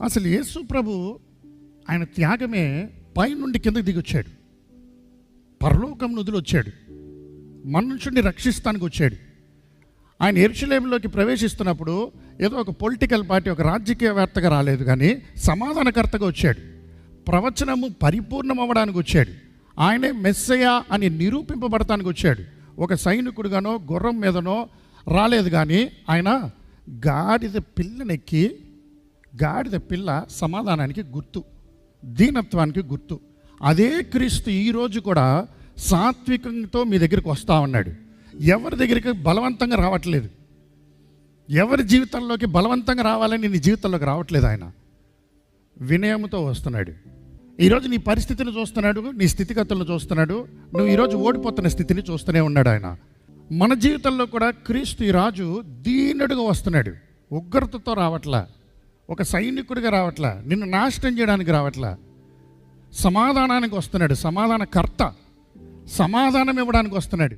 అసలు యేసు ప్రభు ఆయన త్యాగమే పైనుండి కిందకి దిగి వచ్చాడు, పరలోకం నుదులు వచ్చాడు, మనుషుడిని రక్షిస్తానికి వచ్చాడు. ఆయన యెరూషలేములోకి ప్రవేశిస్తున్నప్పుడు ఏదో ఒక పొలిటికల్ పార్టీ, ఒక రాజకీయవేత్తగా రాలేదు, కానీ సమాధానకర్తగా వచ్చాడు. ప్రవచనము పరిపూర్ణం అవ్వడానికి వచ్చాడు. ఆయనే మెస్సయ్య అని నిరూపింపబడటానికి వచ్చాడు. ఒక సైనికుడుగానో గుర్రం మీదనో రాలేదు, కానీ ఆయన గాడిద పిల్లనెక్కి, గాడిద పిల్ల సమాధానానికి గుర్తు, దీనత్వానికి గుర్తు. అదే క్రీస్తు ఈరోజు కూడా సాత్వికంతో మీ దగ్గరికి వస్తూ ఉన్నాడు. ఎవరి దగ్గరికి బలవంతంగా రావట్లేదు, ఎవరి జీవితంలోకి బలవంతంగా రావాలని నీ జీవితంలోకి రావట్లేదు. ఆయన వినయంతో వస్తున్నాడు. ఈరోజు నీ పరిస్థితిని చూస్తున్నాడు, నీ స్థితిగతులను చూస్తున్నాడు. నువ్వు ఈరోజు ఓడిపోతున్న స్థితిని చూస్తూనే ఉన్నాడు ఆయన. మన జీవితంలో కూడా క్రీస్తు ఈ రాజు దీనుడుగా వస్తున్నాడు. ఉగ్రతతో రావట్లా, ఒక సైనికుడిగా రావట్లా, నిన్ను నాశనం చేయడానికి రావట్లా. సమాధానానికి వస్తున్నాడు, సమాధానకర్త, సమాధానం ఇవ్వడానికి వస్తున్నాడు.